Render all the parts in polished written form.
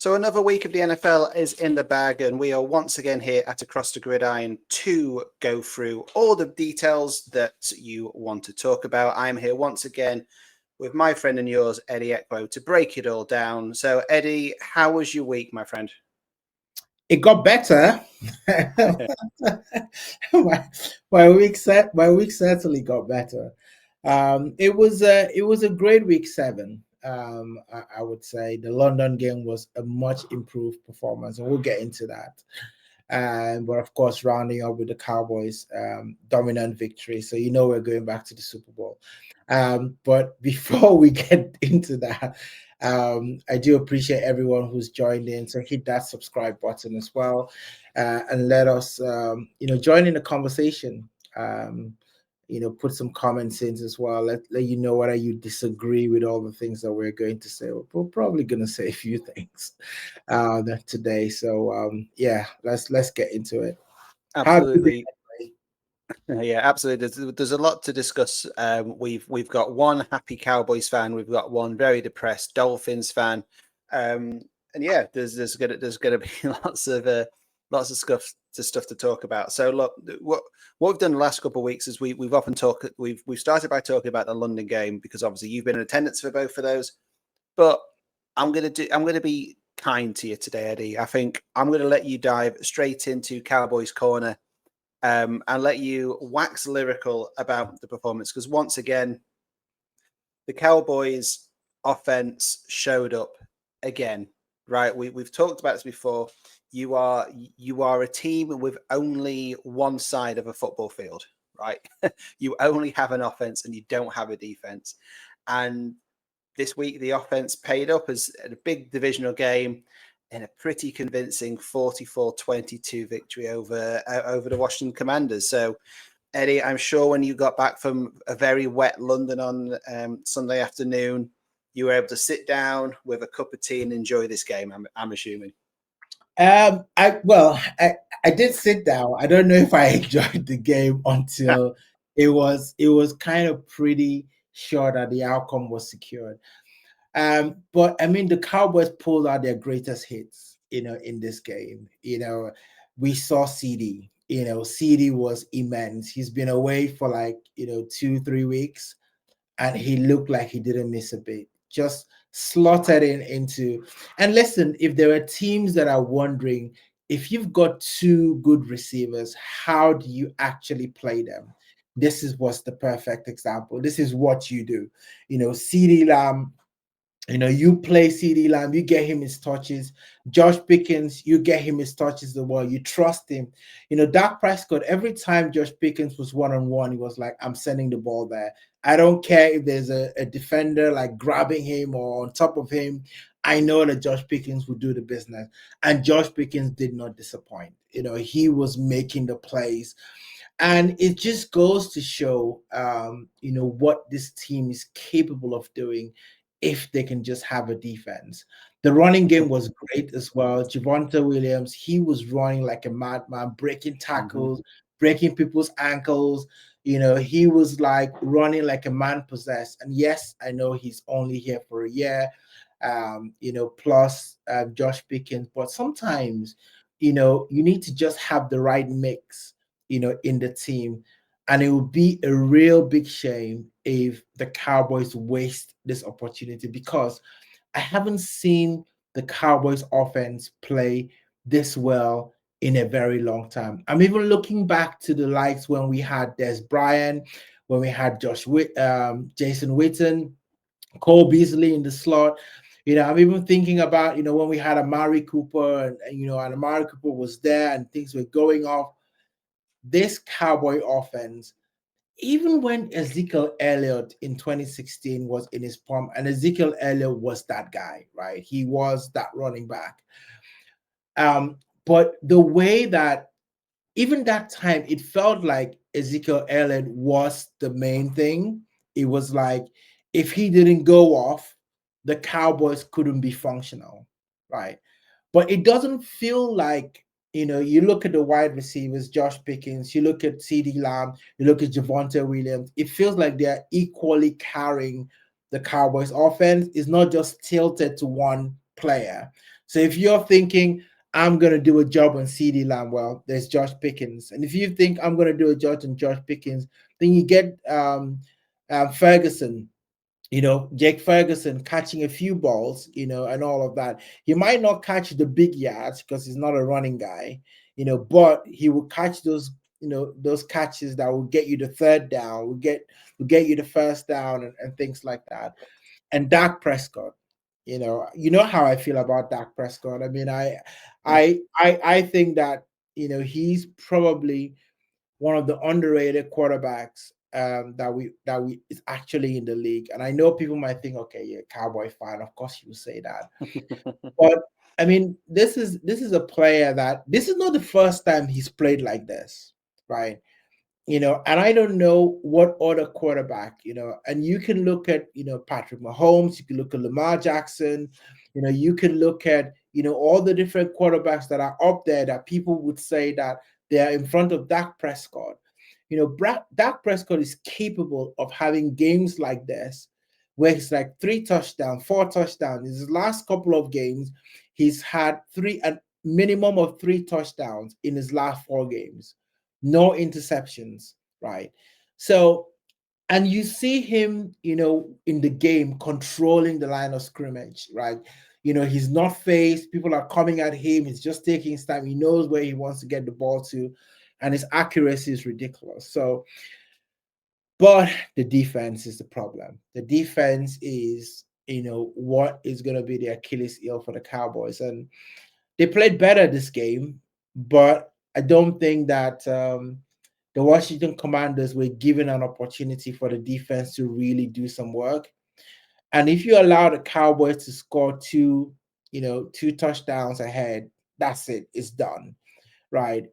So another week of the NFL is in the bag, and we are once again here at Across the Gridiron to go through all the details that you want to talk about. I'm here once again with my friend and yours, Eddie Ekbo, to break it all down. So, Eddie, how was your week, my friend? It got better. my week certainly got better. It was a great week 7. I would say the London game was a much improved performance, and we'll get into that. But of course, rounding up with the Cowboys dominant victory, so we're going back to the Super Bowl. But before we get into that, I do appreciate everyone who's joined in. So hit that subscribe button as well, and let us, join in the conversation. Put some comments in as well. Let you know whether you disagree with all the things that we're going to say. We're probably going to say a few things today. So yeah, let's get into it. Absolutely. Yeah, absolutely. There's a lot to discuss. We've got one happy Cowboys fan, we've got one very depressed Dolphins fan, and yeah, there's gonna be lots of stuff to talk about. So look, what we've done the last couple of weeks is we've often talked. We've started by talking about the London game because obviously you've been in attendance for both of those, but I'm gonna be kind to you today, Eddie. I think I'm gonna let you dive straight into Cowboys corner. And let you wax lyrical about the performance because once again, the Cowboys offense showed up again. Right, we've talked about this before. You are a team with only one side of a football field, right? You only have an offense and you don't have a defense. And this week, the offense paid up as a big divisional game in a pretty convincing 44-22 victory over the Washington Commanders. So, Eddie, I'm sure when you got back from a very wet London on Sunday afternoon, you were able to sit down with a cup of tea and enjoy this game. I'm assuming. I did sit down. I don't know if I enjoyed the game until it was kind of pretty sure that the outcome was secured. But I mean, the Cowboys pulled out their greatest hits, in this game. We saw CD. CD was immense. He's been away for like 2-3 weeks, and he looked like he didn't miss a beat. Just slotted into. And listen, if there are teams that are wondering if you've got two good receivers, how do you actually play them? This was the perfect example. This is what you do. CD Lamb. You play CD Lamb, you get him his touches. Josh Pickens, you get him his touches as well. You trust him. Dak Prescott, every time Josh Pickens was one-on-one, he was like, I'm sending the ball there. I don't care if there's a defender like grabbing him or on top of him. I know that Josh Pickens will do the business. And Josh Pickens did not disappoint. He was making the plays. And it just goes to show, what this team is capable of doing if they can just have a defense. The running game was great as well. Javonte Williams, he was running like a madman, breaking tackles, breaking people's ankles. He was like running like a man possessed. And yes, I know he's only here for a year, plus Josh Pickens. But sometimes, you need to just have the right mix, in the team. And it would be a real big shame if the Cowboys waste this opportunity, because I haven't seen the Cowboys offense play this well in a very long time. I'm even looking back to the likes when we had Des Bryant, when we had Jason Witten, Cole Beasley in the slot. I'm even thinking about, when we had Amari Cooper and Amari Cooper was there and things were going off. This Cowboy offense, even when Ezekiel Elliott in 2016 was in his prime, and Ezekiel Elliott was that guy, right? He was that running back. But the way that even that time, it felt like Ezekiel Elliott was the main thing. It was like if he didn't go off, the Cowboys couldn't be functional, right? But it doesn't feel like, you look at the wide receivers, Josh Pickens, you look at CD Lamb, you look at Javonte Williams, it feels like they're equally carrying the Cowboys offense. It's not just tilted to one player. So if you're thinking, I'm going to do a job on CD Lamb, well, there's Josh Pickens. And if you think I'm going to do a job on Josh Pickens, then you get Ferguson, Jake Ferguson catching a few balls, and all of that. He might not catch the big yards because he's not a running guy, but he will catch those, those catches that will get you the third down, will get you the first down and things like that. And Dak Prescott, how I feel about Dak Prescott. I mean, I think that, he's probably one of the underrated quarterbacks that we is actually in the league. And I know people might think, okay, you're a Cowboy fan, of course you will say that. But I mean, this is a player that this is not the first time he's played like this, right? And I don't know what other quarterback, and you can look at, Patrick Mahomes, you can look at Lamar Jackson, you can look at, all the different quarterbacks that are up there that people would say that they are in front of Dak Prescott. Dak Prescott is capable of having games like this where he's like 3 touchdowns, 4 touchdowns. In his last couple of games, he's had a minimum of 3 touchdowns in his last 4 games. No interceptions, right? So, and you see him, in the game controlling the line of scrimmage, right? He's not phased. People are coming at him. He's just taking his time. He knows where he wants to get the ball to, and his accuracy is ridiculous. So, but the defense is the problem. The defense is, what is going to be the Achilles heel for the Cowboys. And they played better this game, but I don't think that the Washington Commanders were given an opportunity for the defense to really do some work. And if you allow the Cowboys to score 2 touchdowns ahead, that's it. It's done, right?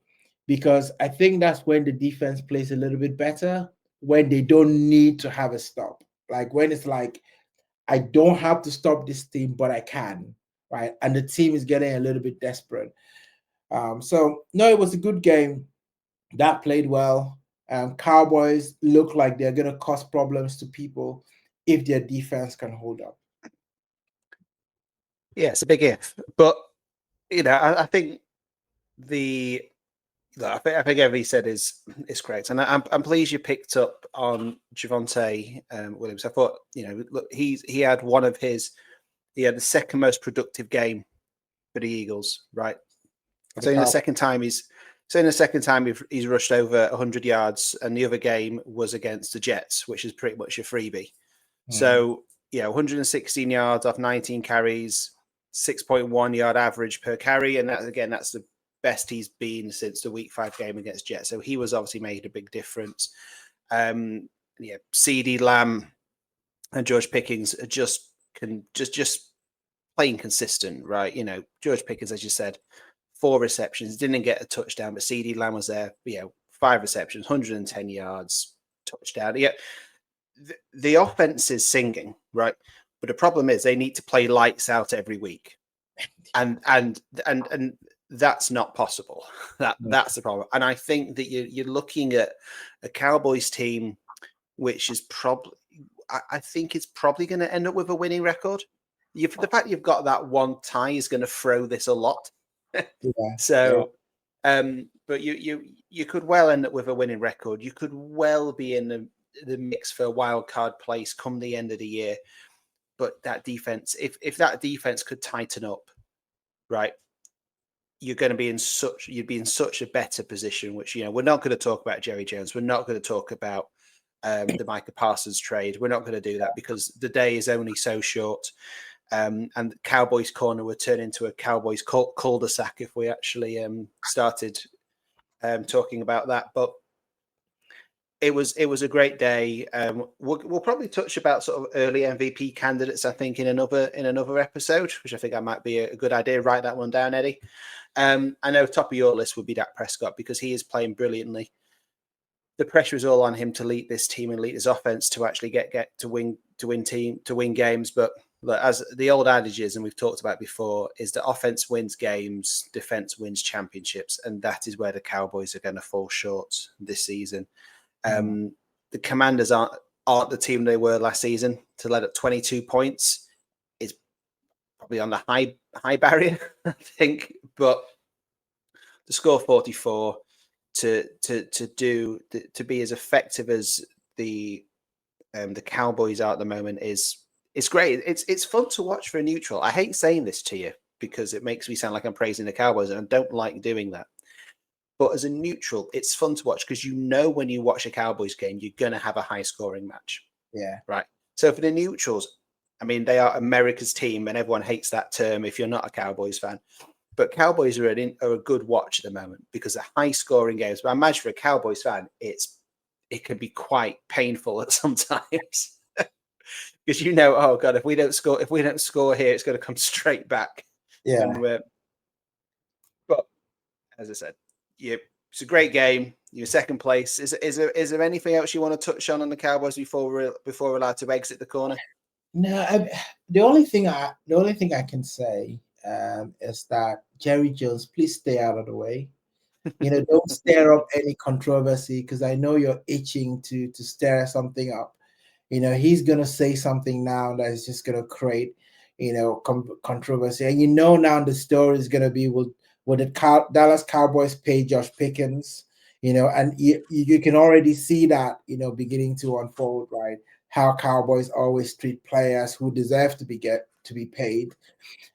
Because I think that's when the defense plays a little bit better, when they don't need to have a stop. Like when it's like, I don't have to stop this team, but I can, right? And the team is getting a little bit desperate. So, no, it was a good game. That played well. Cowboys look like they're going to cause problems to people if their defense can hold up. Yeah, it's a big if. But, I think I think everything he said is correct, and I'm pleased you picked up on Javonte Williams. I thought, look, he had the second most productive game for the Eagles, right? So in the second time he's rushed over 100 yards, and the other game was against the Jets, which is pretty much a freebie. So 116 yards off 19 carries, 6.1 yard average per carry, and that's the best he's been since the Week 5 game against Jets. So he was obviously made a big difference. CD Lamb and George Pickens are just playing consistent, right? George Pickens, as you said, 4 receptions, didn't get a touchdown, but CD Lamb was there, 5 receptions, 110 yards, touchdown. Yeah, the offense is singing, right? But the problem is they need to play lights out every week, and that's not possible. That's the problem. And I think that you're looking at a Cowboys team which is probably, I think it's probably going to end up with a winning record. The fact you've got that one tie is going to throw this a lot. But you could well end up with a winning record. You could well be in the mix for a wild card place come the end of the year. But that defense, if that defense could tighten up, right, you'd be in such a better position. Which we're not going to talk about Jerry Jones. We're not going to talk about the Micah Parsons trade. We're not going to do that because the day is only so short. And Cowboys corner would turn into a Cowboys cul-de-sac if we actually started talking about that. But it was a great day. We'll probably touch about sort of early MVP candidates, I think, in another episode, which I think that might be a good idea. Write that one down, Eddie. I know top of your list would be Dak Prescott because he is playing brilliantly. The pressure is all on him to lead this team and lead his offense to actually get to win games. But look, as the old adage is, and we've talked about before, is that offense wins games, defense wins championships, and that is where the Cowboys are going to fall short this season. The Commanders aren't the team they were last season. To let up 22 points is probably on the high high barrier, I think. But to score 44, to be as effective as the Cowboys are at the moment it's great. It's fun to watch for a neutral. I hate saying this to you because it makes me sound like I'm praising the Cowboys, and I don't like doing that. But as a neutral, it's fun to watch because when you watch a Cowboys game, you're going to have a high scoring match. Yeah. Right. So for the neutrals, I mean, they are America's team, and everyone hates that term if you're not a Cowboys fan. But Cowboys are a good watch at the moment because they're high scoring games. But I imagine for a Cowboys fan, it can be quite painful at sometimes because oh God, if we don't score here, it's going to come straight back. Yeah. But as I said, it's a great game. You're second place. Is there anything else you want to touch on the Cowboys before we're allowed to exit the corner? No, the only thing I can say is that Jerry Jones, please stay out of the way. Don't stir up any controversy because I know you're itching to stir something up. He's gonna say something now that is just gonna create, controversy. And now the story is gonna be will the Dallas Cowboys pay Josh Pickens? And you can already see that beginning to unfold, right? How Cowboys always treat players who deserve to be paid.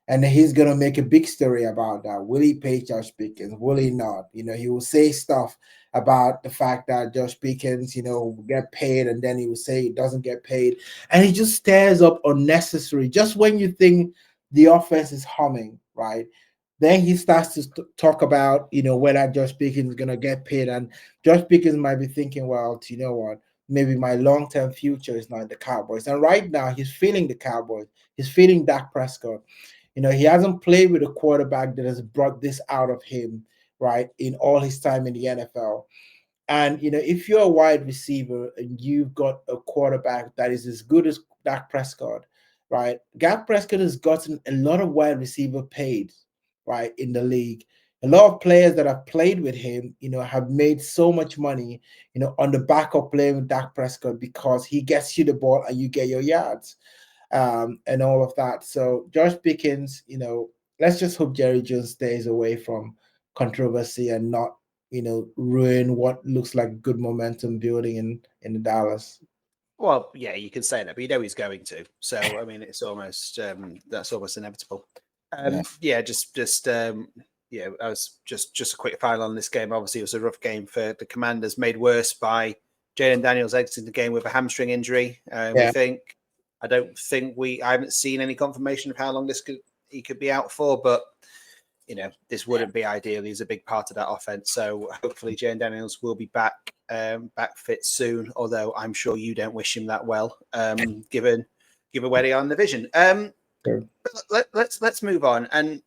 And he's going to make a big story about that. Will he pay Josh Pickens? Will he not? He will say stuff about the fact that Josh Pickens, get paid, and then he will say he doesn't get paid. And he just stirs up unnecessary. Just when you think the offense is humming, right? Then he starts to talk about, whether Josh Pickens is going to get paid. And Josh Pickens might be thinking, well, you know what? Maybe my long-term future is not the Cowboys. And right now, he's feeling the Cowboys. He's feeling Dak Prescott. He hasn't played with a quarterback that has brought this out of him, right, in all his time in the NFL. And, if you're a wide receiver and you've got a quarterback that is as good as Dak Prescott, right, Dak Prescott has gotten a lot of wide receiver paid, right, in the league. A lot of players that have played with him, have made so much money, on the back of playing with Dak Prescott because he gets you the ball and you get your yards. And all of that. So Josh Pickens, let's just hope Jerry Jones stays away from controversy and not, ruin what looks like good momentum building in the Dallas. Well, yeah, you can say that, but he's going to. So I mean, it's almost that's almost inevitable. I was just a quick final on this game. Obviously, it was a rough game for the Commanders, made worse by Jalen Daniels exiting the game with a hamstring injury. We think. I haven't seen any confirmation of how long he could be out for, but this wouldn't be ideal. He's a big part of that offense. So hopefully Jalen Daniels will be back fit soon, although I'm sure you don't wish him that well, given where they are in the division. Let's move on. And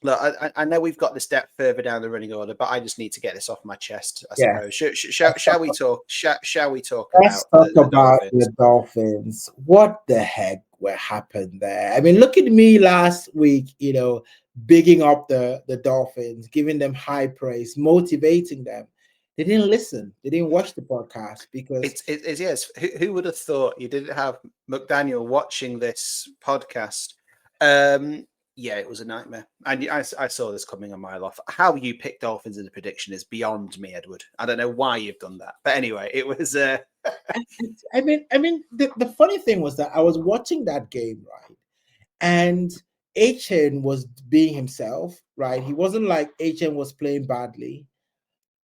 look, I know we've got this depth further down the running order, but I just need to get this off my chest, I suppose. Shall we talk? Shall we talk about the Dolphins? What the heck happened there? I mean, look at me last week, bigging up the Dolphins, giving them high praise, motivating them. They didn't listen. They didn't watch the podcast because it's yes. Who would have thought you didn't have McDaniel watching this podcast? Yeah, it was a nightmare. And I saw this coming a mile off. How you picked Dolphins in the prediction is beyond me, Edward. I don't know why you've done that. But anyway, it was... I mean, the funny thing was that I was watching that game, right? And HN was being himself, right? He wasn't like HN was playing badly.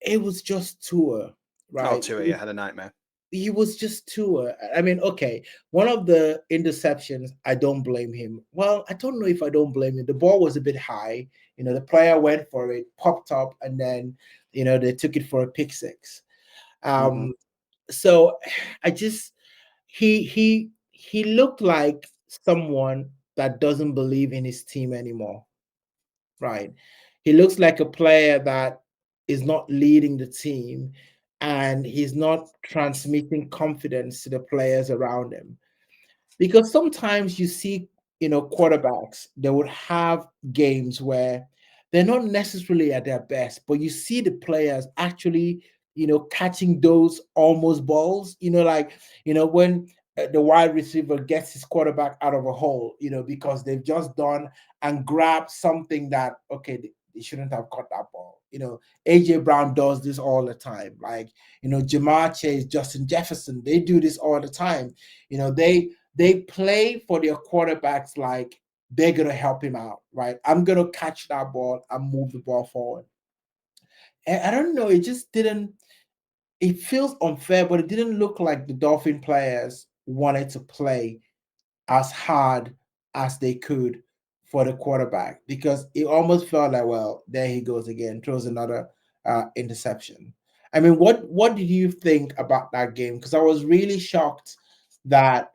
It was just Tua, right? Oh, Tua, had a nightmare. He was just Tua. I mean, okay, one of the interceptions, I don't blame him. Well, I don't know if I don't blame him. The ball was a bit high. The player went for it, popped up, and then, they took it for a pick six. So I just, he looked like someone that doesn't believe in his team anymore, right? He looks like a player that is not leading the team and he's not transmitting confidence to the players around him. Because sometimes you see, quarterbacks, they would have games where they're not necessarily at their best, but you see the players actually, catching those almost balls, when the wide receiver gets his quarterback out of a hole, because they've just done and grabbed something that, okay, they shouldn't have caught that ball. AJ Brown does this all the time. Like, Jamar Chase, Justin Jefferson, they do this all the time. They play for their quarterbacks like they're going to help him out, right? I'm going to catch that ball and move the ball forward. And I don't know, it just didn't, it feels unfair, but it didn't look like the Dolphin players wanted to play as hard as they could for the quarterback, because it almost felt like, well, there he goes again, throws another interception. I mean, what did you think about that game? Because I was really shocked that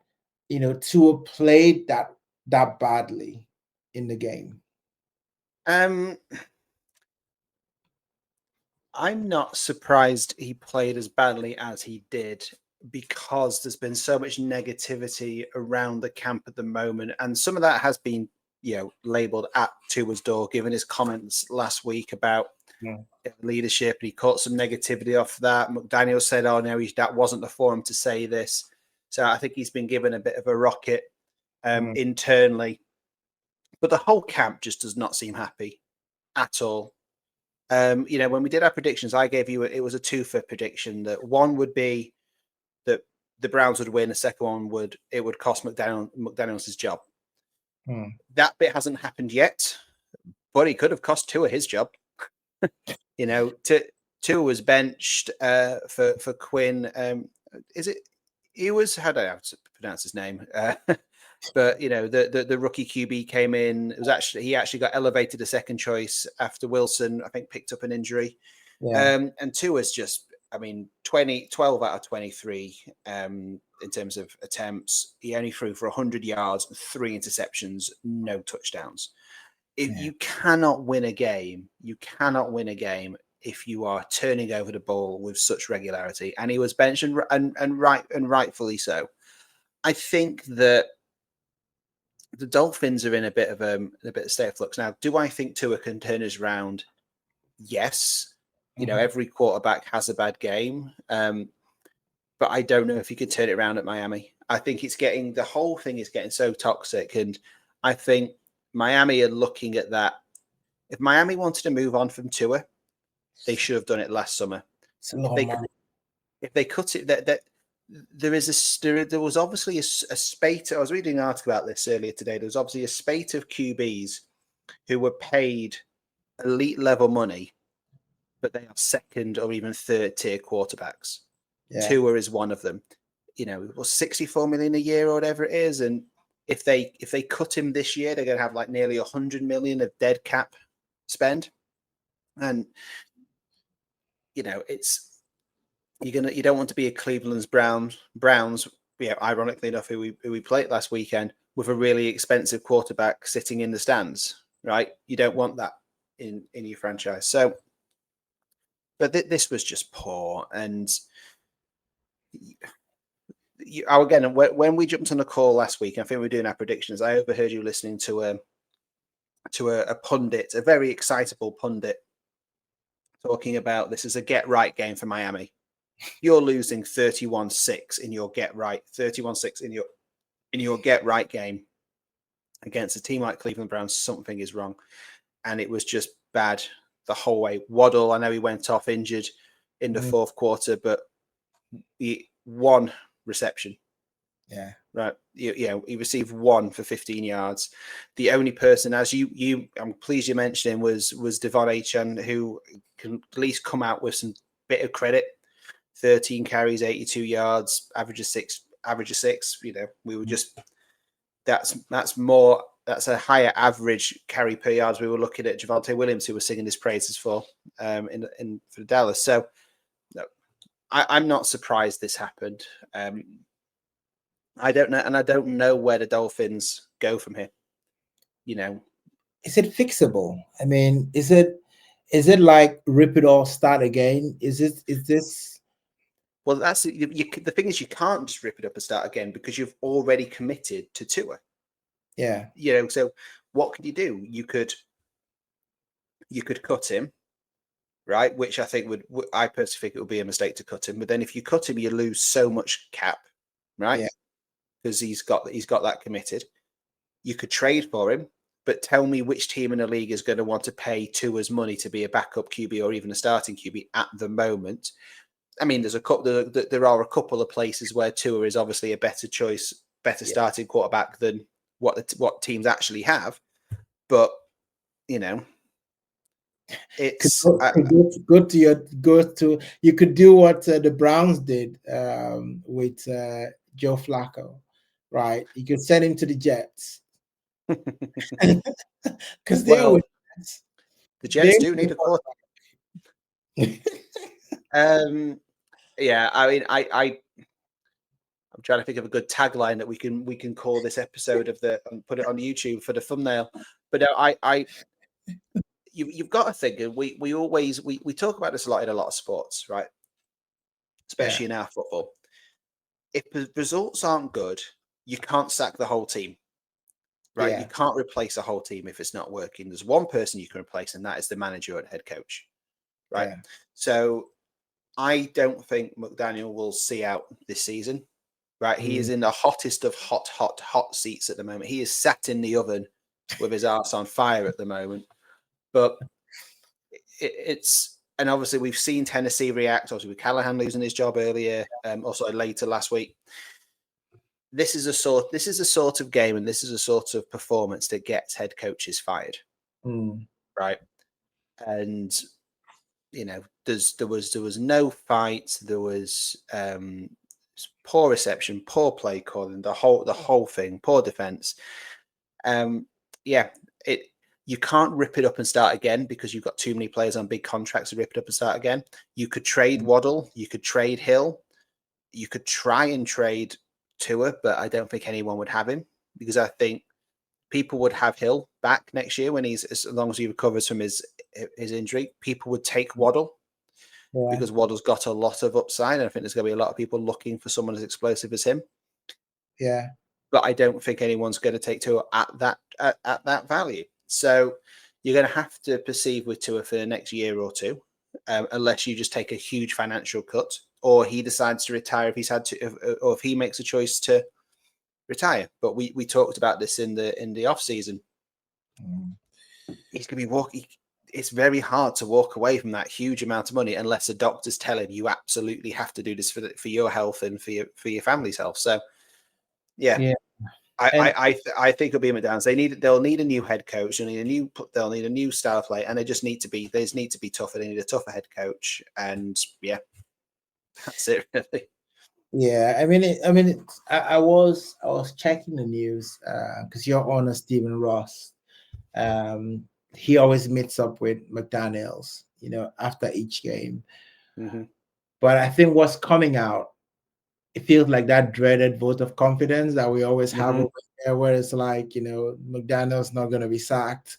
Tua played that badly in the game. I'm not surprised he played as badly as he did, because there's been so much negativity around the camp at the moment, and some of that has been, labeled at Tua's door, given his comments last week about leadership. He caught some negativity off that. McDaniel said, "Oh no, that wasn't the forum to say this." So I think he's been given a bit of a rocket internally, but the whole camp just does not seem happy at all. When we did our predictions, I gave you it was a 2 for prediction. That one would be that the Browns would win. The second one would cost McDaniel's his job. That bit hasn't happened yet, but he could have cost Tua his job. Tua was benched for Quinn. Is it? He was, how do I have to pronounce his name? But the rookie QB came in. He actually got elevated to second choice after Wilson, I think, picked up an injury. Yeah. And Tua's just, 12 out of 23 in terms of attempts. He only threw for 100 yards, 3 interceptions, no touchdowns. You cannot win a game. You cannot win a game if you are turning over the ball with such regularity. And he was benched, and rightfully so. I think that the Dolphins are in a bit of state of flux now. Do I think Tua can turn us around? Yes. Every quarterback has a bad game, but I don't know if he could turn it around at Miami. I think the whole thing is getting so toxic, and I think Miami are looking at that. If Miami wanted to move on from Tua, they should have done it last summer. If they cut it, there was obviously a spate. I was reading an article about this earlier today. There was obviously a spate of QBs who were paid elite level money, but they are second or even third tier quarterbacks. Yeah. Tua is one of them. It was $64 million a year or whatever it is, and if they cut him this year, they're going to have like nearly $100 million of dead cap spend, and you don't want to be a Cleveland's Browns. Ironically enough, who we played last weekend with a really expensive quarterback sitting in the stands, right? You don't want that in your franchise. So, but this was just poor. And again, when we jumped on the call last week, I think we were doing our predictions. I overheard you listening to a pundit, a very excitable pundit, talking about this is a get right game for Miami. You're losing 31-6 in your get right, 31-6 in your get right game against a team like Cleveland Browns. Something is wrong, and it was just bad the whole way. Waddle, I know he went off injured in the fourth quarter, but one reception. Yeah. Right. He received 1 for 15 yards. The only person, as I'm pleased you mentioned him, was Devon Achane, who can at least come out with some bit of credit. 13 carries, 82 yards, average of 6. We were just that's a higher average carry per yards. We were looking at Javonte Williams, who was singing his praises for for Dallas. So no, I'm not surprised this happened. I don't know, and I don't know where the Dolphins go from here. Is it fixable? I mean, is it like rip it all, start again? Is this? Well, that's the thing is you can't just rip it up and start again because you've already committed to Tua. Yeah. So what could you do? You could cut him, right? Which I think I personally think it would be a mistake to cut him. But then if you cut him, you lose so much cap, right? Yeah. because he's got that committed. You could trade for him, but tell me which team in the league is going to want to pay Tua's money to be a backup QB or even a starting QB at the moment. I mean, there are a couple of places where Tua is obviously a better choice, better starting quarterback than what teams actually have. But it's you could do what the Browns did with Joe Flacco, right? You could send him to the Jets because the Jets do need a quarterback. Yeah, I mean, I'm trying to think of a good tagline that we can call this episode and put it on YouTube for the thumbnail. But no, you've got to think, and we always talk about this a lot in a lot of sports, right? Especially in our football. If the results aren't good, you can't sack the whole team, right? Yeah. You can't replace a whole team if it's not working. There's one person you can replace, and that is the manager and head coach, right? Yeah. So I don't think McDaniel will see out this season, right? He is in the hottest of hot seats at the moment. He is sat in the oven with his arse on fire at the moment. But and obviously we've seen Tennessee react, obviously with Callahan losing his job earlier, also later last week. This is a sort of game, and this is a sort of performance that gets head coaches fired, right? And there was no fight, there was poor reception, poor play calling, the whole thing, poor defense. You can't rip it up and start again because you've got too many players on big contracts to rip it up and start again. You could trade Waddle, you could trade Hill, you could try and trade Tua, but I don't think anyone would have him because I think people would have Hill back next year as long as he recovers from his injury. People would take Waddle because Waddle's got a lot of upside, and I think there's going to be a lot of people looking for someone as explosive as him. Yeah, but I don't think anyone's going to take Tua at that value. So you're going to have to perceive with Tua for the next year or two, unless you just take a huge financial cut, or he decides to retire if he's had to, or if he makes a choice to retire. But we talked about this in the off season. He's going to be walking. It's very hard to walk away from that huge amount of money unless the doctors tell him you absolutely have to do this for your health and for your family's health. So, yeah. I think it'll be McDaniels. They'll need a new head coach. They'll need a new style of play, and they just need to be tougher. They need a tougher head coach, and that's it really. Yeah, I was checking the news because your owner Stephen Ross, he always meets up with McDaniels, after each game. Mm-hmm. But I think what's coming out, it feels like that dreaded vote of confidence that we always have over there, where it's like, McDaniel's not going to be sacked.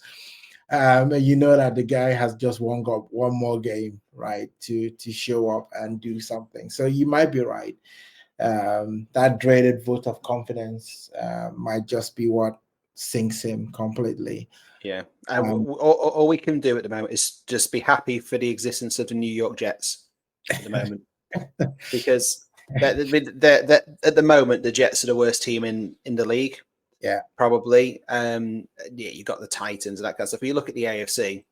That the guy has just one more game, right, to show up and do something. So you might be right. That dreaded vote of confidence might just be what sinks him completely. Yeah. All we can do at the moment is just be happy for the existence of the New York Jets at the moment. Because at the moment, the Jets are the worst team in the league. Yeah, probably. You got the Titans and that kind of stuff. If you look at the AFC,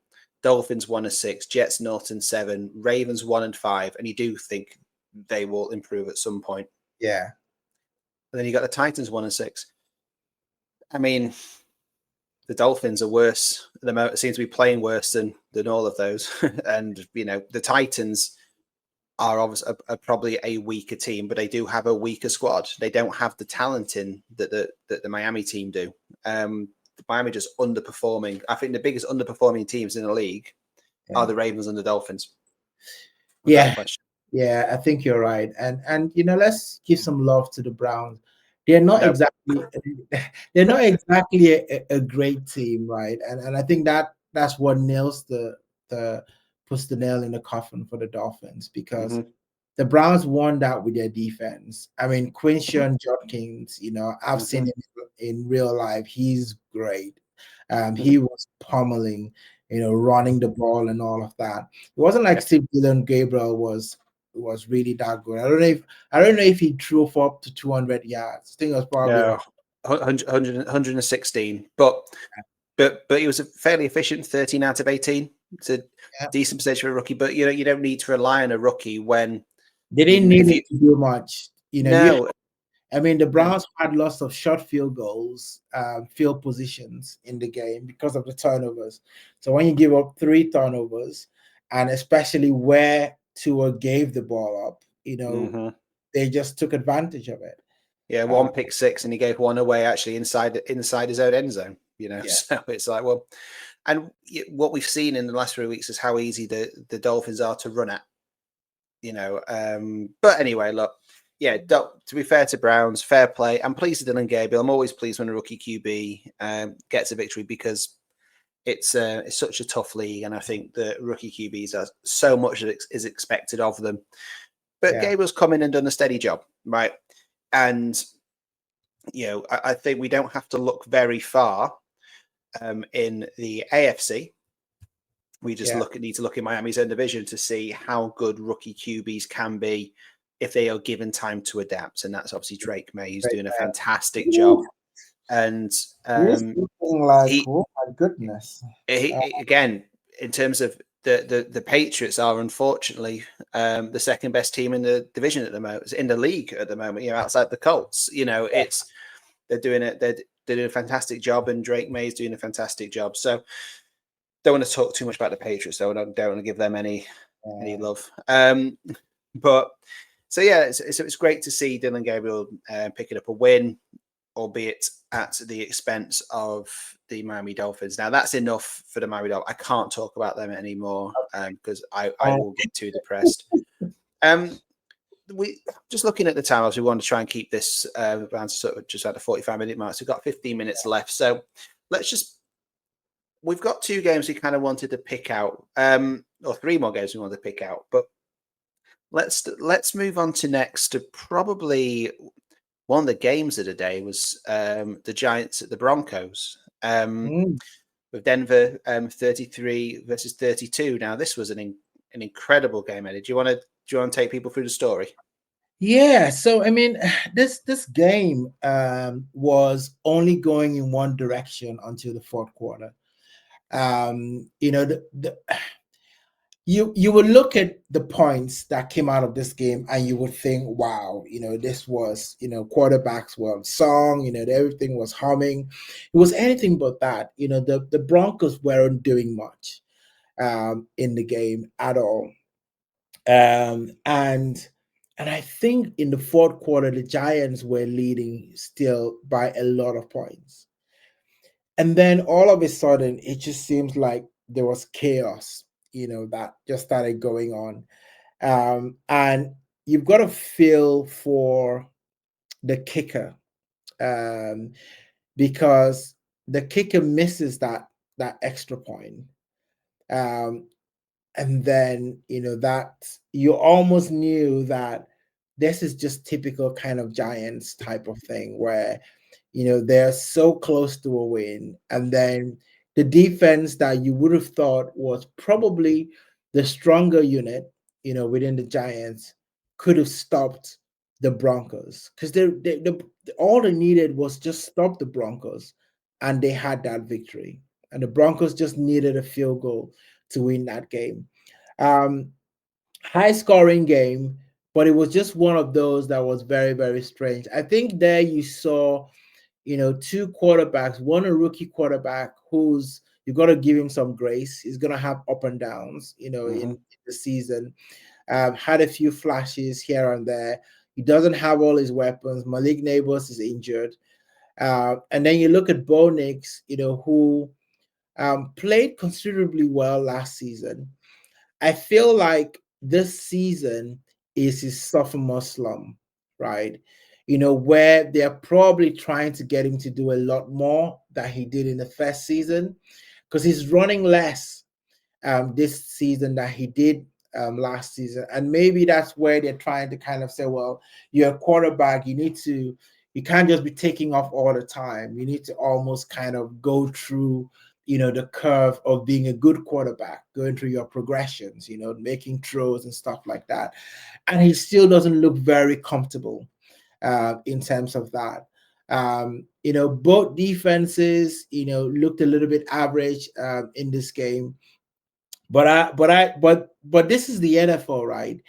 Dolphins 1-6, Jets 0-7, Ravens 1-5, and you do think they will improve at some point. Yeah. And then you got the Titans 1-6. I mean, the Dolphins are worse at the moment. Seem to be playing worse than all of those. And the Titans are obviously probably a weaker team, but they do have a weaker squad. They don't have the talent in that the Miami team do. Miami just underperforming. I think the biggest underperforming teams in the league are the Ravens and the Dolphins. Yeah, I think you're right. And let's give some love to the Browns. They're not exactly a great team, right? And I think that's what puts the nail in the coffin for the Dolphins, because the Browns won that with their defense. I mean, Quinshon Judkins, I've seen him in real life. He's great. He was pummeling, running the ball and all of that. It wasn't like Steve Dillon Gabriel was was really that good. I don't know if he threw for up to 200 yards. I think it was probably No, 116, but he was a fairly efficient 13 out of 18. It's a decent percentage for a rookie, but you don't need to rely on a rookie when they didn't need him to do much. The Browns had lots of short field goals, field positions in the game because of the turnovers. So when you give up 3 turnovers, and especially where Tua gave the ball up, they just took advantage of it. Yeah, 1 pick 6, and he gave 1 away actually inside his own end zone. So it's like, well, and what we've seen in the last 3 weeks is how easy the Dolphins are to run at. But anyway, look, to be fair to Browns, fair play. I'm pleased with Dylan Gabriel. I'm always pleased when a rookie QB gets a victory because it's such a tough league, and I think the rookie QBs are so much that is expected of them. But Gabriel's come in and done a steady job, right? And I think we don't have to look very far in the AFC. We just need to look in Miami's own division to see how good rookie QBs can be if they are given time to adapt. And that's obviously Drake May, who's doing a fantastic job. And oh my goodness! Again, in terms of the Patriots are unfortunately the second best team in the division at the moment, in the league at the moment. Outside the Colts, they're doing it. They're doing a fantastic job, and Drake May is doing a fantastic job. So don't want to talk too much about the Patriots, though. I don't want to give them any love. But so it's great to see Dylan Gabriel picking up a win, albeit at the expense of the Miami Dolphins. Now that's enough for the Miami Dolphins. I can't talk about them anymore because I will get too depressed. We just looking at the time, as we want to try and keep this around sort of just at the 45-minute mark. So we've got 15 minutes left. So we've got 2 games we kind of wanted to pick out, or 3 more games we wanted to pick out. But let's move on to next to probably one of the games of the day was the Giants at the Broncos. With Denver 33 versus 32. Now this was an incredible game, Eddie. Do you want to take people through the story? Yeah, so this game was only going in one direction until the 4th quarter. You would look at the points that came out of this game and you would think, wow, this was, quarterbacks were song, everything was humming. It was anything but that. The Broncos weren't doing much in the game at all. And I think in the 4th quarter, the Giants were leading still by a lot of points. And then all of a sudden, it just seems like there was chaos, that just started going on. And you've got to feel for the kicker because the kicker misses that extra point. And then, that you almost knew that this is just typical kind of Giants type of thing where, they're so close to a win. And then the defense that you would have thought was probably the stronger unit, within the Giants could have stopped the Broncos because they all they needed was just stop the Broncos and they had that victory. And the Broncos just needed a field goal to win that game. High scoring game, but it was just one of those that was very, very strange. I think there you saw, 2 quarterbacks, one a rookie quarterback who's you got to give him some grace. He's going to have up and downs, in the season. Had a few flashes here and there. He doesn't have all his weapons. Malik Neighbors is injured. And then you look at Bo Nix, who played considerably well last season. I feel like this season is his sophomore slump, right? Where they're probably trying to get him to do a lot more than he did in the first season because he's running less this season than he did last season. And maybe that's where they're trying to kind of say, well, you're a quarterback. You can't just be taking off all the time. You need to almost kind of go through, the curve of being a good quarterback, going through your progressions, making throws and stuff like that. And he still doesn't look very comfortable in terms of that. Both defenses, looked a little bit average in this game. But this is the NFL, right?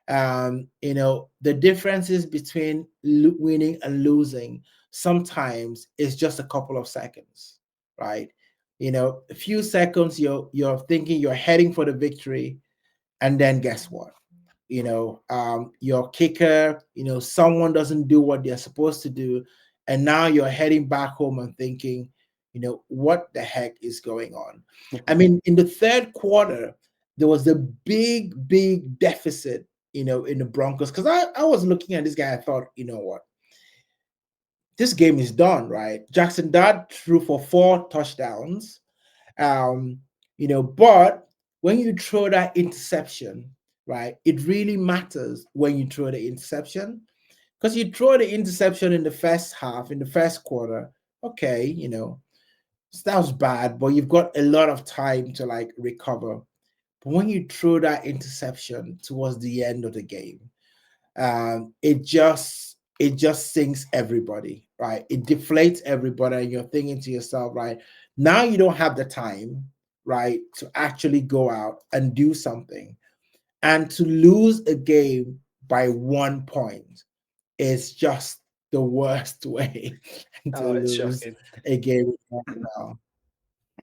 The differences between winning and losing sometimes is just a couple of seconds, right? A few seconds you're thinking you're heading for the victory, and then guess what? Your kicker, someone doesn't do what they're supposed to do, and now you're heading back home and thinking, what the heck is going on? I mean, in the third quarter, there was a big deficit, in the Broncos, because I was looking at this guy. I thought, you know what? This game is done, right? Jaxson Dart threw for 4 touchdowns. But when you throw that interception, right, it really matters when you throw the interception, because you throw the interception in the first half, in the first quarter, okay, that was bad, but you've got a lot of time to like recover. But when you throw that interception towards the end of the game, it just sinks everybody, right? It deflates everybody, and you're thinking to yourself, right, now you don't have the time, right, to actually go out and do something. And to lose a game by 1 point is just the worst way to it's lose shocking. a game now.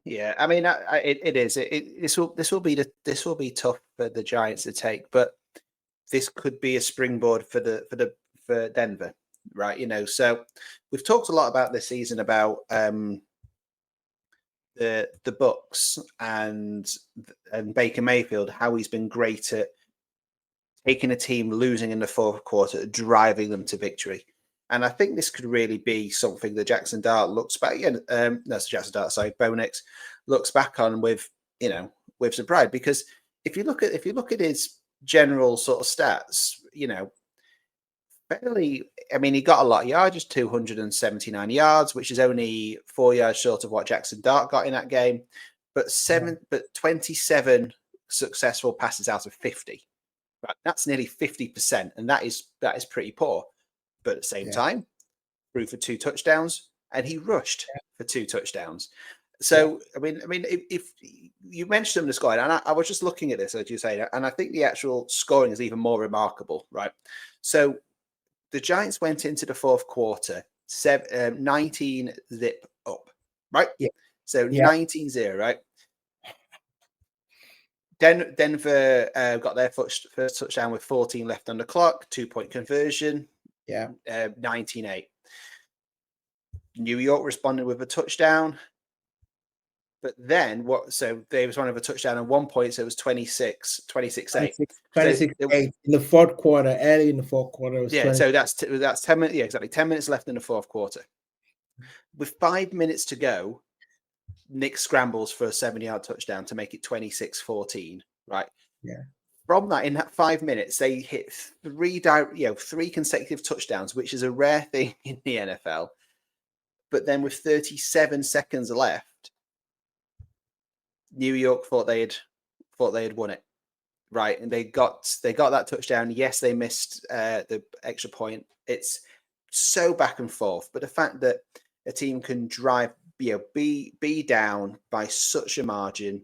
Yeah, I mean, it is. This will be tough for the Giants to take, but this could be a springboard for Denver, right? So we've talked a lot about this season about the Bucs and Baker Mayfield, how he's been great at taking a team losing in the fourth quarter, driving them to victory. And I think this could really be something that Jaxson Dart looks back. Jaxson Dart, sorry, Bo Nix looks back on with some pride, because if you look at his general sort of stats, fairly. I mean, he got a lot of yards, just 279 yards, which is only 4 yards short of what Jaxson Dart got in that game. But 27 successful passes out of 50. Right, that's nearly 50%, and that is pretty poor. But at the same time, threw for 2 touchdowns, and he rushed for 2 touchdowns. So I mean, if you mentioned some of the scoring, and I was just looking at this as you say, and I think the actual scoring is even more remarkable, right? So the Giants went into the fourth quarter 19 zip up, right? Yeah. So 19-0, right? Denver got their first touchdown with 14 left on the clock, 2-point conversion. 19-8. New York responded with a touchdown. But then so they responded with a touchdown at 1 point, so it was 26-8. 26-8 in the fourth quarter, early in the fourth quarter. It was so that's 10 minutes. Yeah, exactly. 10 minutes left in the fourth quarter. With 5 minutes to go, Nick scrambles for a 7-yard touchdown to make it 26-14, right? Yeah. From that, in that 5 minutes, they hit 3 consecutive touchdowns, which is a rare thing in the NFL. But then with 37 seconds left, New York thought they had won it, right? And they got that touchdown. Yes, they missed the extra point. It's so back and forth, but the fact that a team can drive, be down by such a margin,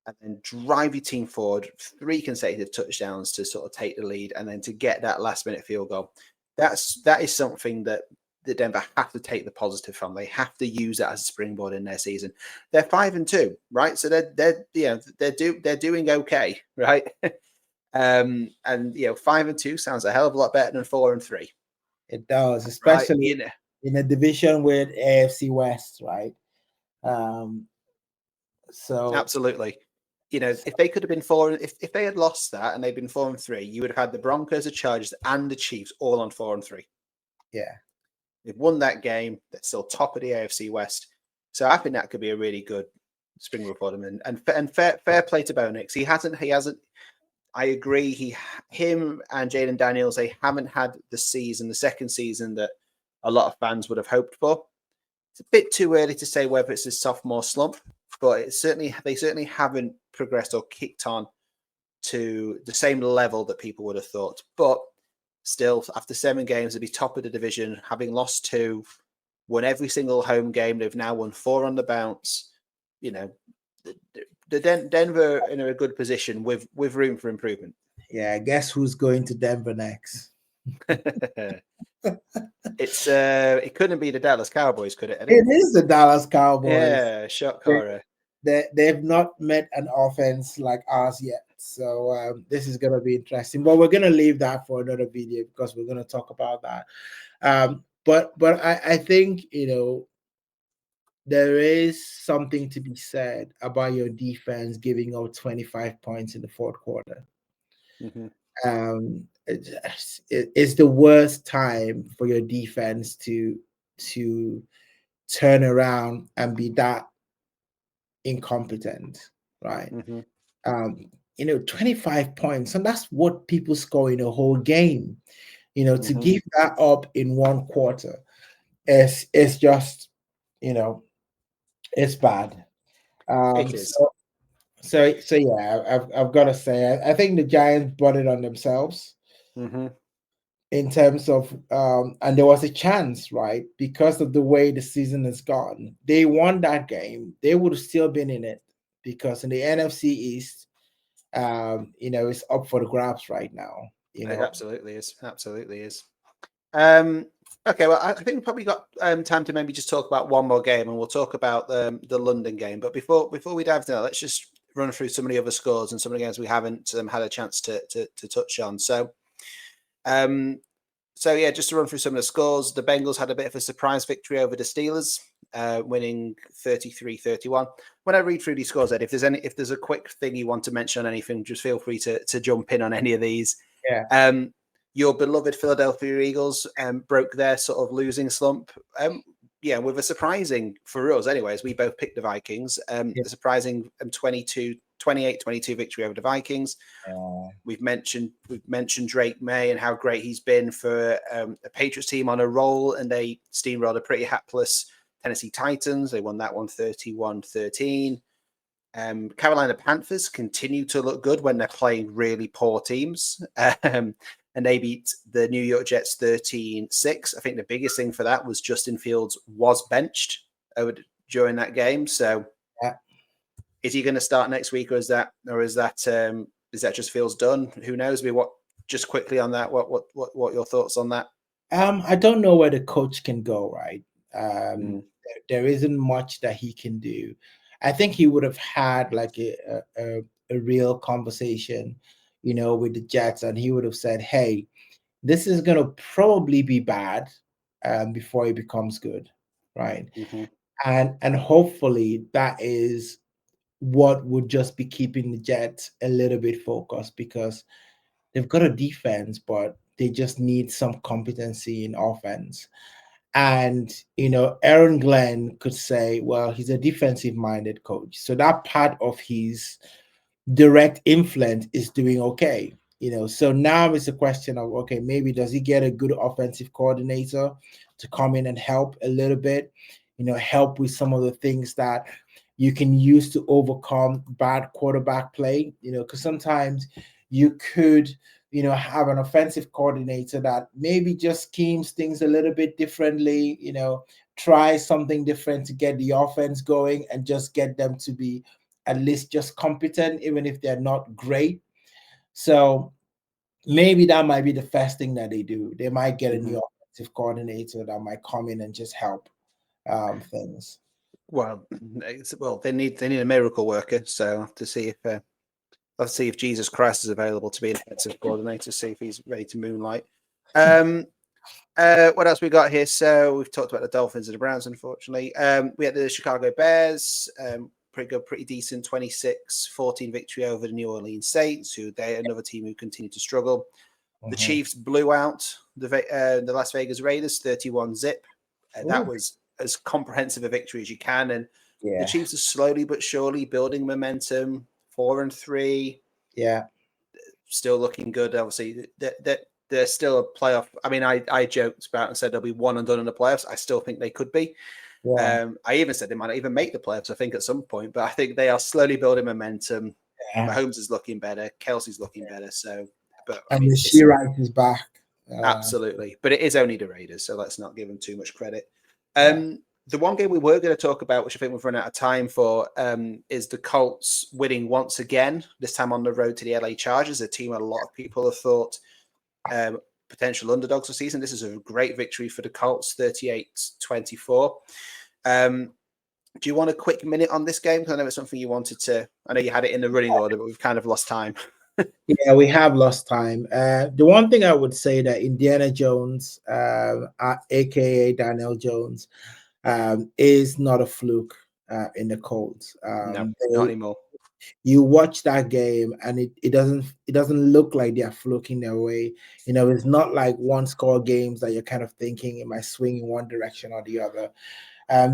and then drive your team forward 3 consecutive touchdowns to sort of take the lead, and then to get that last minute field goal, that is something that the Denver have to take the positive from. They have to use that as a springboard in their season. They're 5-2, right? So they're doing okay, right? And 5-2 sounds a hell of a lot better than 4-3. It does, especially right? In a division with AFC West, right? So absolutely. If they could have been 4, if they had lost that and they'd been 4-3, you would have had the Broncos, the Chargers, and the Chiefs all on 4-3. Yeah. They've won that game. They're still top of the AFC West. So I think that could be a really good springboard for them. And fair play to Bo Nix. He hasn't. I agree. Him and Jaden Daniels, they haven't had the second season that a lot of fans would have hoped for. It's a bit too early to say whether it's his sophomore slump, but they certainly haven't progressed or kicked on to the same level that people would have thought. But still, after 7 games, they'll be top of the division, having lost 2, won every single home game. They've now won 4 on the bounce. You know, Denver in a good position with room for improvement. Yeah, guess who's going to Denver next? It couldn't be the Dallas Cowboys, could it, Eddie? It is the Dallas Cowboys. Yeah, shock horror. They've not met an offense like ours yet. So this is going to be interesting. But we're going to leave that for another video because we're going to talk about that. But I think, there is something to be said about your defense giving out 25 points in the fourth quarter. Mm-hmm. It's the worst time for your defense to turn around and be that incompetent, right? Mm-hmm. 25 points, and that's what people score in a whole game. To Mm-hmm. give that up in one quarter is just, it's bad. It is. So yeah, I've got to say, I think the Giants brought it on themselves. Mm-hmm. In terms of, and there was a chance, right? Because of the way the season has gone, they won that game. They would have still been in it because in the NFC East, it's up for the grabs right now. It absolutely is. Absolutely is. Okay, well, I think we probably got time to maybe just talk about one more game, and we'll talk about the London game. But before we dive into that, let's just run through some of the other scores and some of the games we haven't had a chance to touch on. So yeah, just to run through some of the scores, the Bengals had a bit of a surprise victory over the Steelers, winning 33-31. When I read through these scores, Ed, if there's a quick thing you want to mention on anything, just feel free to jump in on any of these. Yeah. Your beloved Philadelphia Eagles broke their sort of losing slump. With a surprising, for us anyways, we both picked the Vikings. The surprising 28-22 victory over the Vikings. We've mentioned Drake May and how great he's been for a Patriots team on a roll, and they steamrolled a pretty hapless Tennessee Titans. They won that one 31-13. Carolina Panthers continue to look good when they're playing really poor teams. And they beat the New York Jets 13-6. I think the biggest thing for that was Justin Fields was benched during that game. So is he going to start next week, or is that just Fields done? Who knows? Just quickly on that, what your thoughts on that? I don't know where the coach can go, right? There isn't much that he can do. I think he would have had like a real conversation, with the Jets, and he would have said, "Hey, this is going to probably be bad before it becomes good," right? Mm-hmm. And hopefully that is what would just be keeping the Jets a little bit focused, because they've got a defense, but they just need some competency in offense. And, Aaron Glenn could say, well, he's a defensive minded coach. So that part of his direct influence is doing okay. So now it's a question of, okay, maybe does he get a good offensive coordinator to come in and help a little bit, help with some of the things that you can use to overcome bad quarterback play, because sometimes you could, have an offensive coordinator that maybe just schemes things a little bit differently, try something different to get the offense going and just get them to be at least just competent, even if they're not great. So maybe that might be the first thing that they do. They might get a new offensive coordinator that might come in and just help things. Well, they need a miracle worker. So I'll have to see if Jesus Christ is available to be an offensive coordinator. See if he's ready to moonlight. What else we got here? So we've talked about the Dolphins and the Browns. Unfortunately, we had the Chicago Bears. Pretty good, pretty decent 26-14 victory over the New Orleans Saints, who they're another team who continue to struggle. The Chiefs blew out the Las Vegas Raiders 31-zip. That was as comprehensive a victory as you can. And the Chiefs are slowly but surely building momentum. 4-3. Yeah. Still looking good. Obviously, they're still a playoff. I mean, I joked about and said they'll be one and done in the playoffs. I still think they could be. Yeah. I even said they might not even make the playoffs, I think, at some point, but I think they are slowly building momentum. Yeah. Mahomes is looking better. Kelsey's looking better. So, but I And mean, the Shirak is back. Absolutely. But it is only the Raiders, so let's not give them too much credit. Yeah. The one game we were going to talk about, which I think we've run out of time for, is the Colts winning once again, this time on the road to the LA Chargers, a team a lot of people have thought potential underdogs this season. This is a great victory for the Colts, 38-24. Do you want a quick minute on this game? Because I know it's something you wanted to. I know you had it in the running order, but we've kind of lost time. Yeah, we have lost time. The one thing I would say that Indiana Jones, aka Daniel Jones, is not a fluke in the Colts. No, not anymore. You watch that game and it doesn't look like they're fluking their way. It's not like one score games that you're kind of thinking it might swing in one direction or the other.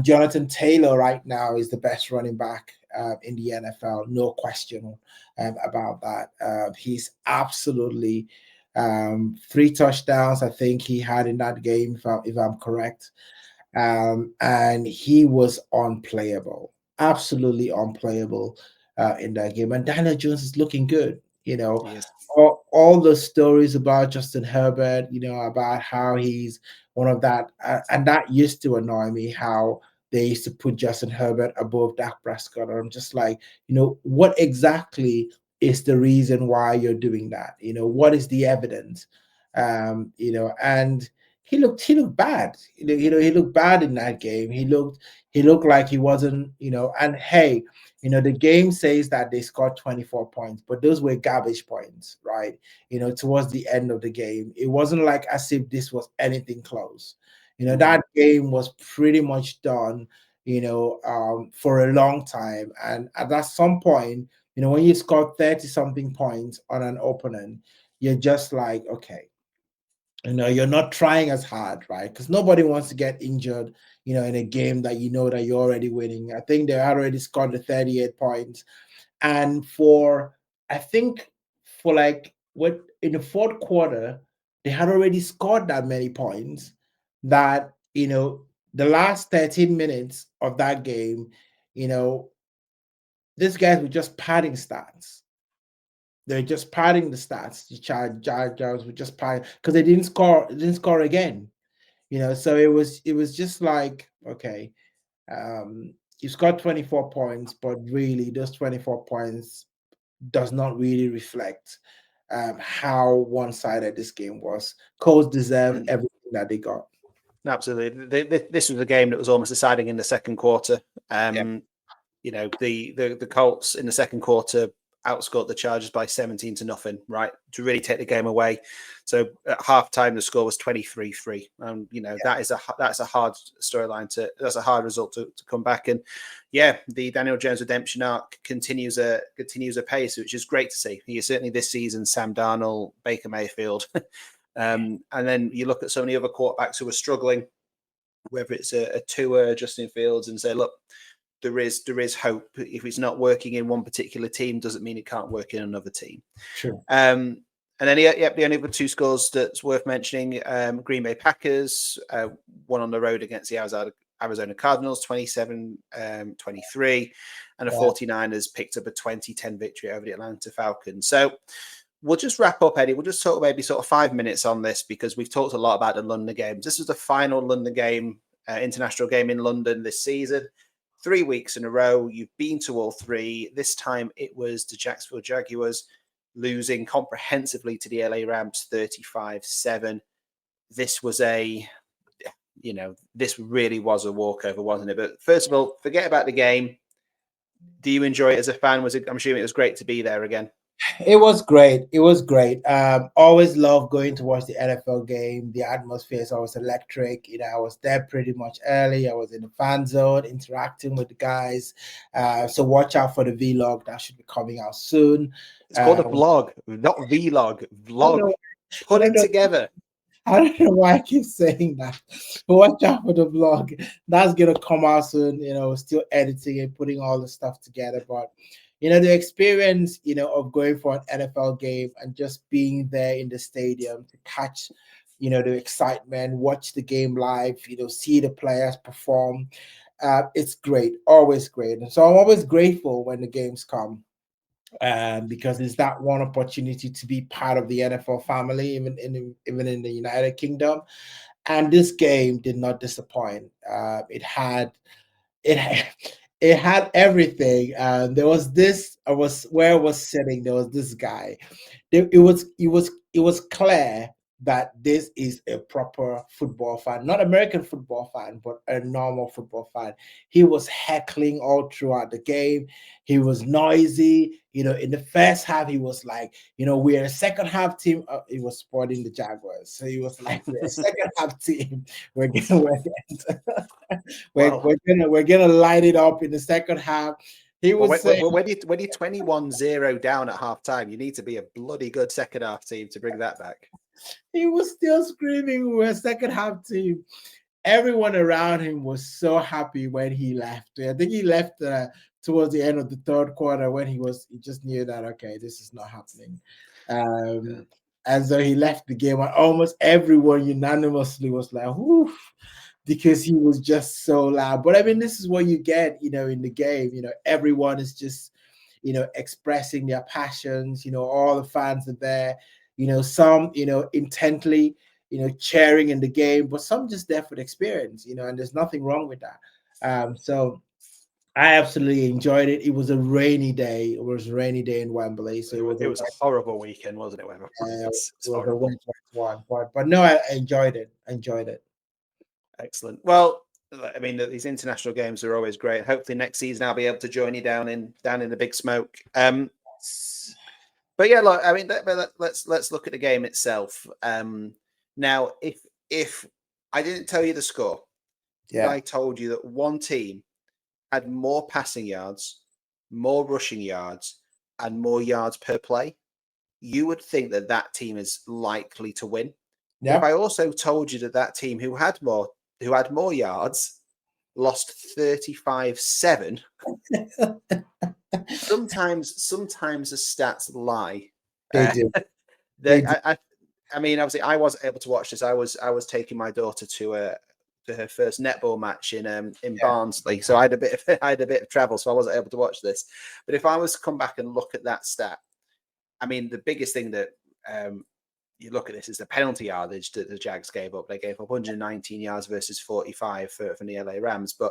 Jonathan Taylor right now is the best running back in the NFL, no question about that. He's absolutely 3 touchdowns, I think he had in that game, if I'm correct. And he was unplayable, absolutely unplayable in that game. And Daniel Jones is looking good. Yes. All the stories about Justin Herbert, about how he's one of that, and that used to annoy me, how they used to put Justin Herbert above Dak Prescott. I'm just like, what exactly is the reason why you're doing that? What is the evidence? And he looked bad. He looked bad in that game. He looked like he wasn't, and hey, the game says that they scored 24 points, but those were garbage points, right? Towards the end of the game. It wasn't like as if this was anything close. That game was pretty much done, for a long time. And at some point, when you score 30 something points on an opponent, you're just like, okay, you're not trying as hard, right? Because nobody wants to get injured, in a game that that you're already winning. I think they already scored the 38 points. And I think for like what in the fourth quarter, they had already scored that many points that, the last 13 minutes of that game, these guys were just padding stats. They're just padding the stats. The Chargers were just padding because they didn't score. They didn't score again. So it was just like, okay, you scored 24 points, but really those 24 points does not really reflect how one-sided this game was. Colts deserve everything that they got. Absolutely. This was a game that was almost deciding in the second quarter. Yeah. The Colts in the second quarter outscored the Chargers by 17-0, right, to really take the game away. So at halftime, the score was 23-3. That's a hard storyline that's a hard result to come back. And yeah, the Daniel Jones redemption arc continues apace, which is great to see. He is certainly this season Sam Darnold, Baker Mayfield. And then you look at some of the other quarterbacks who are struggling, whether it's a Tua, Justin Fields, and say, look, there is hope. If it's not working in one particular team, doesn't mean it can't work in another team. Sure. And then the only other 2 scores that's worth mentioning: Green Bay Packers won on the road against the Arizona Cardinals, 27-23, and the 49ers picked up a 20-10 victory over the Atlanta Falcons. So we'll just wrap up, Eddie. We'll just talk maybe sort of 5 minutes on this because we've talked a lot about the London games. This was the final London game, international game in London this season. 3 weeks in a row. You've been to all 3. This time it was the Jacksonville Jaguars losing comprehensively to the LA Rams 35-7. This was this really was a walkover, wasn't it? But first of all, forget about the game. Do you enjoy it as a fan? I'm assuming it was great to be there again. It was great. It was great. Always love going to watch the NFL game. The atmosphere is always electric. I was there pretty much early. I was in the fan zone interacting with the guys. So watch out for the vlog that should be coming out soon. It's called a blog, not vlog. Vlog. Put it together. I don't know why I keep saying that, but watch out for the vlog. That's gonna come out soon. Still editing and putting all the stuff together, but the experience, of going for an NFL game and just being there in the stadium to catch, the excitement, watch the game live, see the players perform. It's great, always great. And so I'm always grateful when the games come, because it's that one opportunity to be part of the NFL family, even in the United Kingdom. And this game did not disappoint. It had, it had everything. There was this. I was where I was sitting. There was this guy. It was clear that this is a proper football fan, not American football fan, but a normal football fan. He was heckling all throughout the game. He was noisy. In the first half, he was like, we're a second half team. He was supporting the Jaguars, so he was like, we're a second half team. We're gonna, we're gonna light it up in the second half. He was saying, when you're 21-0 down at halftime, you need to be a bloody good second half team to bring that back. He was still screaming, we're a second half team. Everyone around him was so happy when he left. I think he left towards the end of the third quarter when he just knew that, okay, this is not happening. And so he left the game, and almost everyone unanimously was like, whoo, because he was just so loud. But I mean, this is what you get, in the game. Everyone is just, expressing their passions. All the fans are there. Some, intently, cheering in the game, but some just there for the experience, and there's nothing wrong with that. So I absolutely enjoyed it. It was a rainy day. It was a rainy day in Wembley. So it was a horrible weekend, wasn't it? It was a wet one. But no, I enjoyed it. Excellent. Well, I mean, these international games are always great. Hopefully next season I'll be able to join you down in the big smoke. But yeah, look, I mean, let's look at the game itself. Now, if I didn't tell you the score, yeah, I told you that one team had more passing yards, more rushing yards, and more yards per play, you would think that team is likely to win. yeah. If I also told you that team who had more yards lost 35-7. Sometimes the stats lie. They do. I mean, obviously, I wasn't able to watch this. I was taking my daughter to her first netball match in Barnsley, so I had a bit of travel, so I wasn't able to watch this. But if I was to come back and look at that stat, I mean, the biggest thing that you look at this is the penalty yardage that the Jags gave up. They gave up 119 yards versus 45 for the LA Rams. But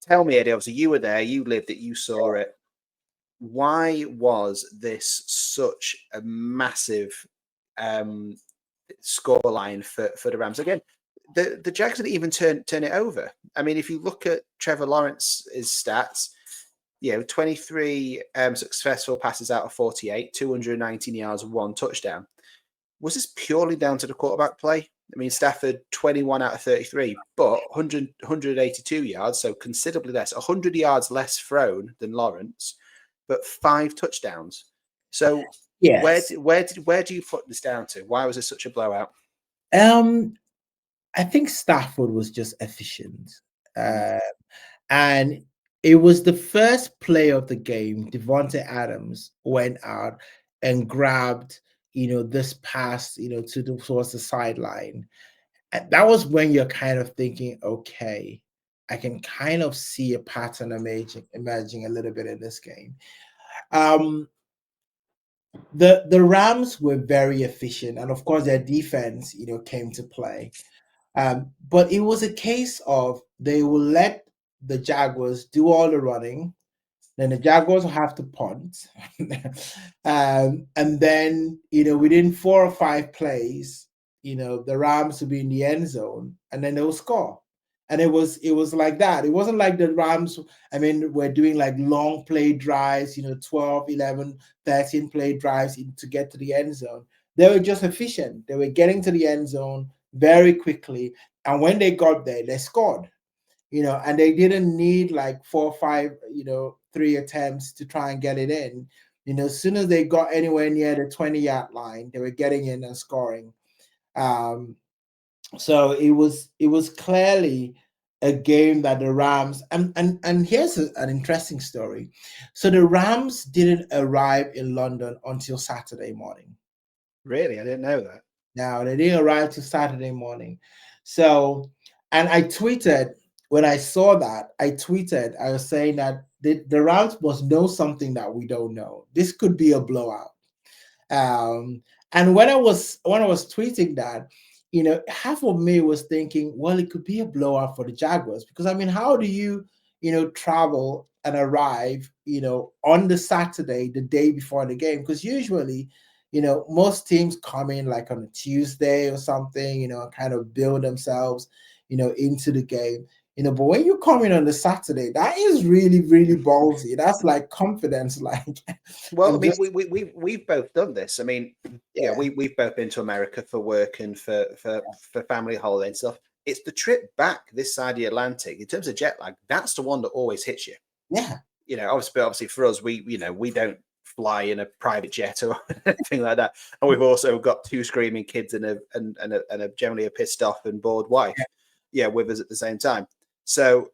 tell me, Eddie, obviously you were there, you lived it, you saw it. Why was this such a massive scoreline for the Rams? Again, the Jags didn't even turn it over. I mean, if you look at Trevor Lawrence's stats, 23 successful passes out of 48, 219 yards, 1 touchdown. Was this purely down to the quarterback play? I mean, Stafford 21 out of 33, but 182 yards, so considerably less, 100 yards less thrown than Lawrence, but 5 touchdowns. So yes. where do you put this down to? Why was this such a blowout? I think Stafford was just efficient. And it was the first play of the game. Devontae Adams went out and grabbed, this pass, towards the sideline. And that was when you're kind of thinking, okay, I can kind of see a pattern emerging a little bit in this game. The Rams were very efficient, and of course their defense, came to play. But it was a case of they will let the Jaguars do all the running, then the Jaguars will have to punt, and then within 4 or 5 plays, the Rams will be in the end zone, and then they'll score. And it was like that. It wasn't like the Rams, I mean, we're doing like long play drives, 12, 11, 13 play drives to get to the end zone. They were just efficient. They were getting to the end zone very quickly. And when they got there, they scored, and they didn't need like 4 or 5, 3 attempts to try and get it in. As soon as they got anywhere near the 20-yard line, they were getting in and scoring. So it was clearly a game that the Rams, and here's an interesting story. So the Rams didn't arrive in London until Saturday morning. Really? I didn't know that. Now they didn't arrive till Saturday morning. So, and I tweeted when I saw that, I was saying that the Rams must know something that we don't know. This could be a blowout. And when I was tweeting that, half of me was thinking, well, it could be a blowout for the Jaguars because I mean, how do you, travel and arrive, on the Saturday, the day before the game? Because usually, most teams come in like on a Tuesday or something, and kind of build themselves, into the game. But when you come in on the Saturday, that is really, really ballsy. That's like confidence, like. Well, I And mean, just we've both done this. I mean, yeah, yeah, we've both been to America for work and for family holiday and stuff. It's the trip back this side of the Atlantic in terms of jet lag. That's the one that always hits you. yeah, Obviously for us, we don't fly in a private jet or anything like that, and we've also got two screaming kids and a generally a pissed off and bored wife, with us at the same time. So,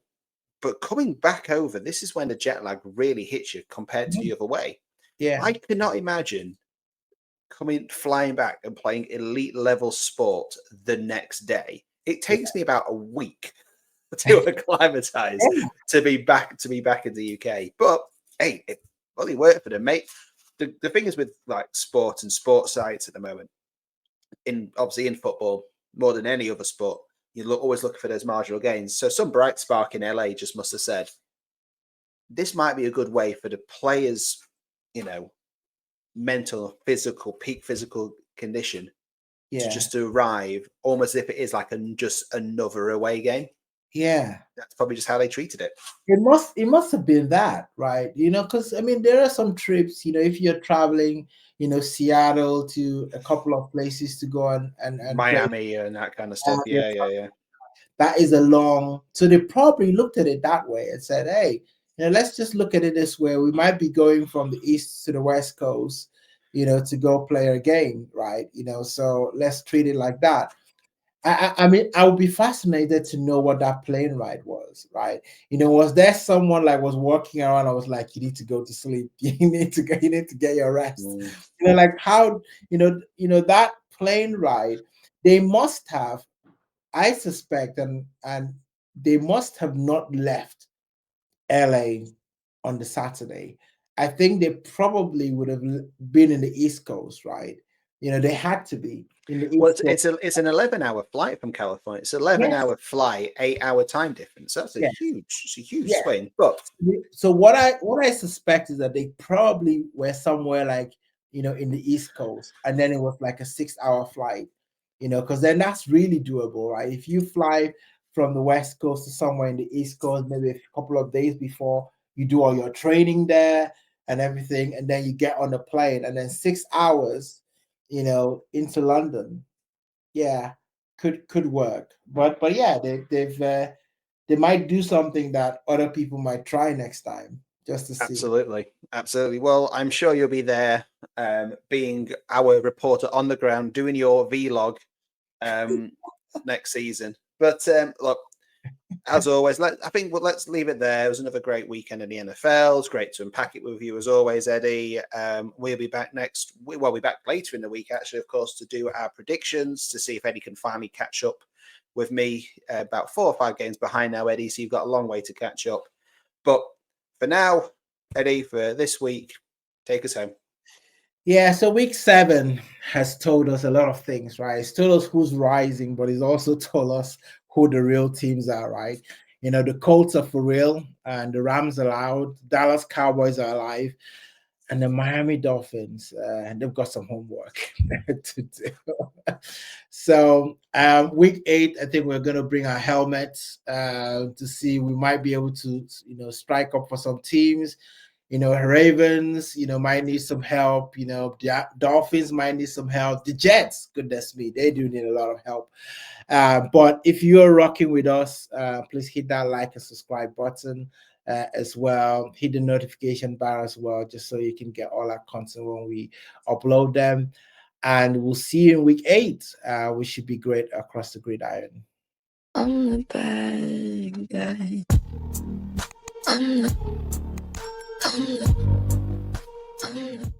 but coming back over, this is when the jet lag really hits you compared to mhm, the other way. yeah, I cannot imagine flying back and playing elite level sport the next day. It takes me about a week to acclimatize to be back in the UK. But hey, it really worked for them, mate. The thing is with like sport and sports sites at the moment, obviously in football, more than any other sport, always looking for those marginal gains. So some bright spark in LA just must have said, this might be a good way for the players, you know, mental, physical, peak physical condition to yeah, just arrive almost as if it is like just another away game. yeah. That's probably just how they treated it. It must have been that, right? Because I mean, there are some trips, if you're traveling, Seattle to a couple of places to go and play. Miami and that kind of stuff. You're Yeah, yeah, yeah. that is a long, so they probably looked at it that way and said, hey, let's just look at it this way. We might be going from the east to the west coast, to go play a game, right? So let's treat it like that. I mean, I would be fascinated to know what that plane ride was, right? Was there someone like was walking around? I was like, you need to go to sleep. You need to get your rest. Mm. Like how, that plane ride, they must have, I suspect, and they must have not left LA on the Saturday. I think they probably would have been in the East Coast, right? They had to be in the Well, East Coast. it's an 11-hour flight from California. It's an 11-hour Yes, flight, 8-hour time difference. That's yes, a huge yes. swing. But So what I suspect is that they probably were somewhere like in the East Coast, and then it was like a 6-hour flight, because then that's really doable, right? If you fly from the West Coast to somewhere in the East Coast, maybe a couple of days before you do all your training there and everything, and then you get on the plane, and then 6 hours, into London, yeah, could work. But yeah, they might do something that other people might try next time just to see. absolutely, absolutely. Well, I'm sure you'll be there, being our reporter on the ground, doing your vlog um, next season. But look, as always, let's leave it there. It was another great weekend in the NFL. It's great to unpack it with you as always, Eddie. We'll be back we'll be back later in the week, actually, of course, to do our predictions to see if Eddie can finally catch up with me. About 4 or 5 games behind now, Eddie. So you've got a long way to catch up. But for now, Eddie, for this week, take us home. Yeah, so week 7 has told us a lot of things, right? It's told us who's rising, but it's also told us who the real teams are, right? The Colts are for real, and the Rams are out. Dallas Cowboys are alive, and the Miami Dolphins, they've got some homework to do. So week 8, I think we're going to bring our helmets to see. We might be able to, strike up for some teams. Ravens, might need some help. The Dolphins might need some help. The Jets, goodness me, they do need a lot of help. But if you're rocking with us, please hit that like and subscribe button as well. Hit the notification bar as well, just so you can get all our content when we upload them. And we'll see you in week 8. We should be great across the gridiron. I'm the bad guy. I'm the